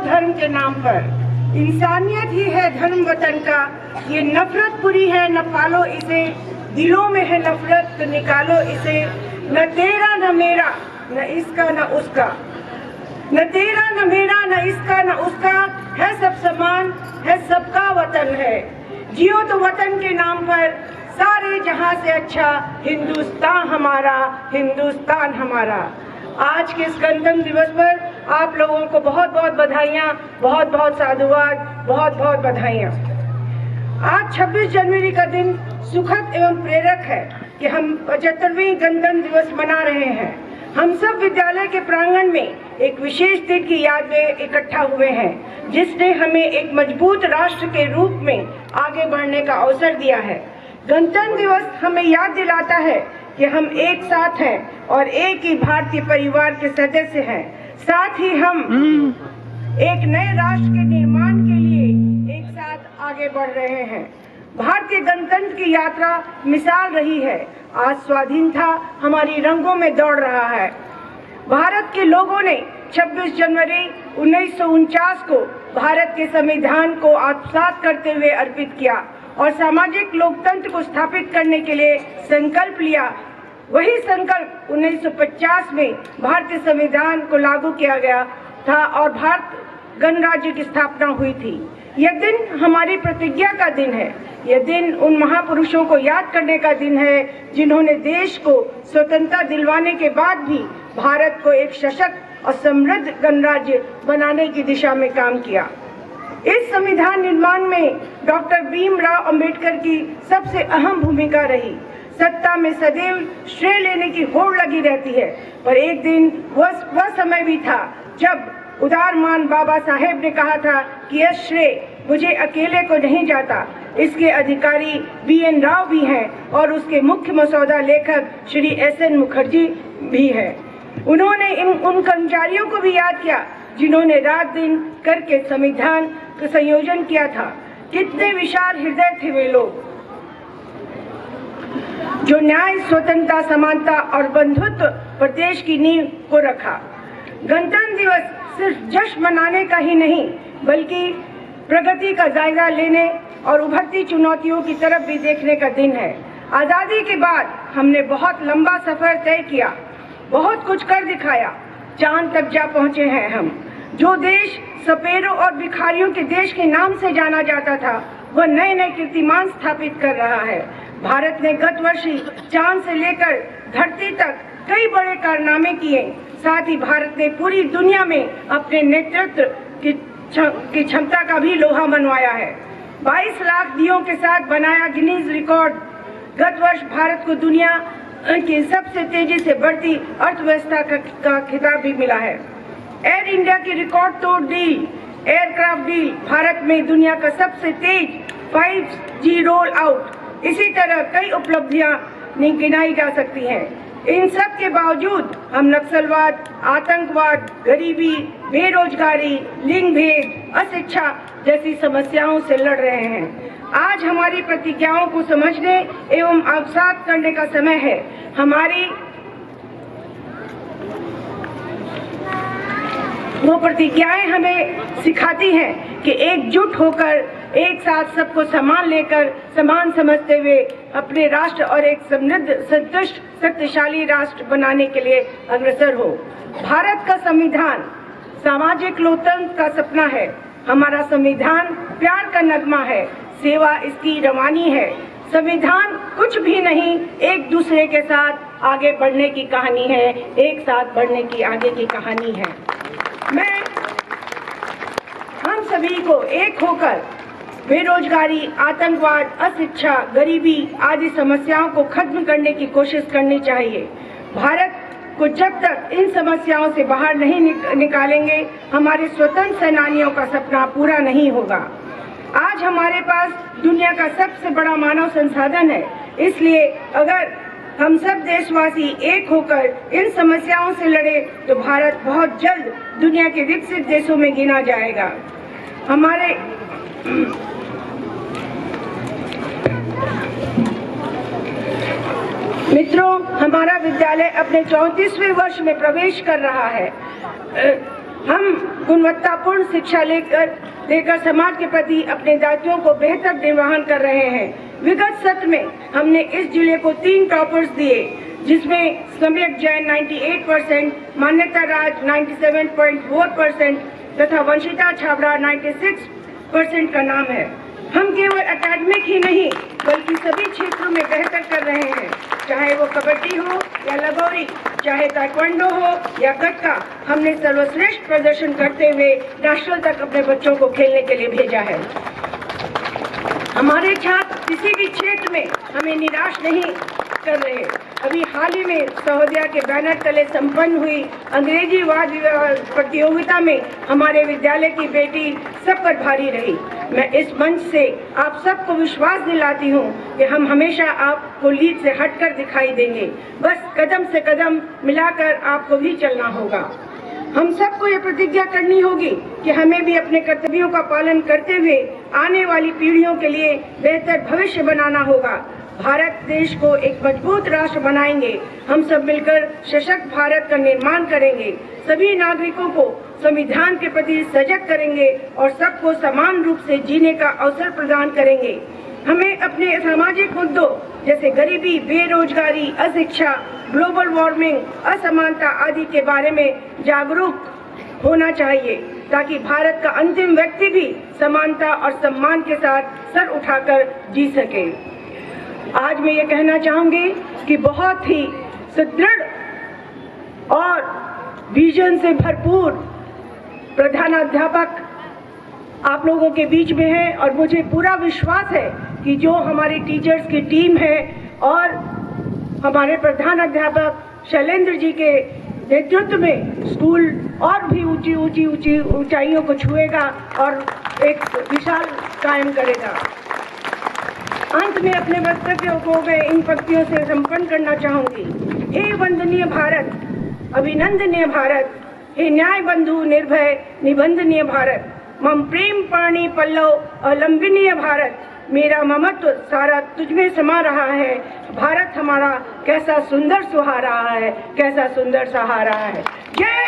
धर्म के नाम पर। इंसानियत ही है धर्म वतन का, ये नफरत बुरी है न पालो इसे, दिलों में है नफरत तो निकालो इसे। न तेरा न मेरा न इसका न उसका, न तेरा न मेरा न इसका न उसका, है सब समान है सबका वतन है। जियो तो वतन के नाम पर, सारे जहां से अच्छा हिंदुस्तान हमारा, हिंदुस्तान हमारा। आज के इस गणतंत्र दिवस पर आप लोगों को बहुत बहुत बधाइयाँ, बहुत बहुत साधुवाद, बहुत बहुत बधाइयाँ। आज 26 जनवरी का दिन सुखद एवं प्रेरक है कि हम 75वीं गणतंत्र दिवस मना रहे हैं। हम सब विद्यालय के प्रांगण में एक विशेष दिन की याद में इकट्ठा हुए हैं, जिसने हमें एक मजबूत राष्ट्र के रूप में आगे बढ़ने का अवसर दिया है। गणतंत्र दिवस हमें याद दिलाता है कि हम एक साथ हैं और एक ही भारतीय परिवार के सदस्य हैं। साथ ही हम एक नए राष्ट्र के निर्माण के लिए एक साथ आगे बढ़ रहे हैं। भारतीय गणतंत्र की यात्रा मिसाल रही है। आज स्वाधीनता हमारी रंगों में दौड़ रहा है। भारत के लोगों ने 26 जनवरी 1949 को भारत के संविधान को आत्मसात करते हुए अर्पित किया और सामाजिक लोकतंत्र को स्थापित करने के लिए संकल्प लिया। वही संकल्प 1950 में भारतीय संविधान को लागू किया गया था और भारत गणराज्य की स्थापना हुई थी। यह दिन हमारी प्रतिज्ञा का दिन है। यह दिन उन महापुरुषों को याद करने का दिन है जिन्होंने देश को स्वतंत्रता दिलवाने के बाद भी भारत को एक सशक्त और समृद्ध गणराज्य बनाने की दिशा में काम किया। इस संविधान निर्माण में डॉक्टर भीमराव अंबेडकर की सबसे अहम भूमिका रही। सत्ता में सदैव श्रेय लेने की होड़ लगी रहती है, पर एक दिन वह समय भी था जब उदारमान बाबा साहेब ने कहा था कि यह श्रेय मुझे अकेले को नहीं जाता, इसके अधिकारी BN राव भी हैं और उसके मुख्य मसौदा लेखक श्री SN मुखर्जी भी हैं। उन्होंने उन कर्मचारियों को भी याद किया जिन्होंने रात दिन करके संविधान का संयोजन किया था। कितने विशाल हृदय थे वे लोग जो न्याय, स्वतंत्रता, समानता और बंधुत्व पर देश की नींव को रखा। गणतंत्र दिवस सिर्फ जश्न मनाने का ही नहीं, बल्कि प्रगति का जायजा लेने और उभरती चुनौतियों की तरफ भी देखने का दिन है। आजादी के बाद हमने बहुत लंबा सफर तय किया, बहुत कुछ कर दिखाया, चांद तक जा पहुंचे हैं हम। जो देश सपेरों और भिखारियों के देश के नाम से जाना जाता था, वह नए नए कीर्तिमान स्थापित कर रहा है। भारत ने गत वर्ष ही चांद से लेकर धरती तक कई बड़े कारनामे किए। साथ ही भारत ने पूरी दुनिया में अपने नेतृत्व की क्षमता का भी लोहा मनवाया है। 22 लाख दियों के साथ बनाया गिनीज रिकॉर्ड। गत वर्ष भारत को दुनिया की सबसे तेजी से बढ़ती अर्थव्यवस्था का खिताब भी मिला है। एयर इंडिया की रिकॉर्ड तोड़ डील, एयरक्राफ्ट डील, भारत में दुनिया का सबसे तेज 5G रोल आउट, इसी तरह कई उपलब्धियां गिनाई जा सकती हैं। इन सब के बावजूद हम नक्सलवाद, आतंकवाद, गरीबी, बेरोजगारी, लिंग भेद, अशिक्षा जैसी समस्याओं से लड़ रहे हैं। आज हमारी प्रतिज्ञाओं को समझने एवं आत्मसात करने का समय है। हमारी वो प्रतिज्ञाएं हमें सिखाती हैं कि एकजुट होकर, एक साथ सबको समान लेकर, समान समझते हुए अपने राष्ट्र और एक समृद्ध, संतुष्ट, शक्तिशाली राष्ट्र बनाने के लिए अग्रसर हो। भारत का संविधान सामाजिक लोकतंत्र का सपना है। हमारा संविधान प्यार का नगमा है, सेवा इसकी रवानी है। संविधान कुछ भी नहीं, एक दूसरे के साथ आगे बढ़ने की कहानी है, एक साथ बढ़ने की आगे की कहानी है। मैं हम सभी को एक होकर बेरोजगारी, आतंकवाद, अशिक्षा, गरीबी आदि समस्याओं को खत्म करने की कोशिश करनी चाहिए। भारत को जब तक इन समस्याओं से बाहर नहीं निकालेंगे, हमारे स्वतंत्र सेनानियों का सपना पूरा नहीं होगा। आज हमारे पास दुनिया का सबसे बड़ा मानव संसाधन है, इसलिए अगर हम सब देशवासी एक होकर इन समस्याओं से लड़े तो भारत बहुत जल्द दुनिया के विकसित देशों में गिना जाएगा। हमारे मित्रों, हमारा विद्यालय अपने 34वें वर्ष में प्रवेश कर रहा है। हम गुणवत्तापूर्ण शिक्षा देकर समाज के प्रति अपने दायित्वों को बेहतर निर्वहन कर रहे हैं। विगत सत्र में हमने इस जिले को 3 टॉपर्स दिए, जिसमें सम्यक जैन 98%, मान्यता राज 97.4% तथा वंशिता छाबड़ा 96% का नाम है। हम केवल एकेडमिक ही नहीं बल्कि सभी क्षेत्रों में बेहतर कर रहे हैं, चाहे वो कबड्डी हो या लगोरी, चाहे ताइक्वांडो हो या गतका। हमने सर्वश्रेष्ठ प्रदर्शन करते हुए नेशनल तक अपने बच्चों को खेलने के लिए भेजा है। हमारे छात्र किसी भी क्षेत्र में हमें निराश नहीं कर रहे। अभी हाल ही में सहोदया के बैनर तले संपन्न हुई अंग्रेजी वाद विवाद प्रतियोगिता में हमारे विद्यालय की बेटी सब पर भारी रही। मैं इस मंच से आप सबको विश्वास दिलाती हूँ कि हम हमेशा आपको लीड से हटकर दिखाई देंगे। बस कदम से कदम मिलाकर आपको भी चलना होगा। हम सबको ये प्रतिज्ञा करनी होगी कि हमें भी अपने कर्तव्यों का पालन करते हुए आने वाली पीढ़ियों के लिए बेहतर भविष्य बनाना होगा। भारत देश को एक मजबूत राष्ट्र बनाएंगे। हम सब मिलकर सशक्त भारत का निर्माण करेंगे। सभी नागरिकों को संविधान के प्रति सजग करेंगे और सबको समान रूप से जीने का अवसर प्रदान करेंगे। हमें अपने सामाजिक मुद्दों जैसे गरीबी, बेरोजगारी, अशिक्षा, ग्लोबल वार्मिंग, असमानता आदि के बारे में जागरूक होना चाहिए, ताकि भारत का अंतिम व्यक्ति भी समानता और सम्मान के साथ सर उठाकर जी सके। आज मैं ये कहना चाहूंगी कि बहुत ही सुदृढ़ और विजन से भरपूर प्रधानाध्यापक आप लोगों के बीच में है और मुझे पूरा विश्वास है कि जो हमारी टीचर्स की टीम है और हमारे प्रधान अध्यापक शैलेंद्र जी के नेतृत्व में स्कूल और भी ऊंची ऊंचाइयों को छुएगा और एक विशाल कायम करेगा। अंत में अपने वक्तव्य को मैं इन पंक्तियों से संपन्न करना चाहूंगी। हे वंदनीय भारत, अभिनंदनीय भारत, हे न्याय बंधु निर्भय निबंधनीय भारत, मम प्रेम पाणी पल्लव अलंबनीय भारत, मेरा ममत्व सारा तुझमें समा रहा है। भारत हमारा कैसा सुंदर सुहा रहा है, कैसा सुंदर सहा रहा है। जय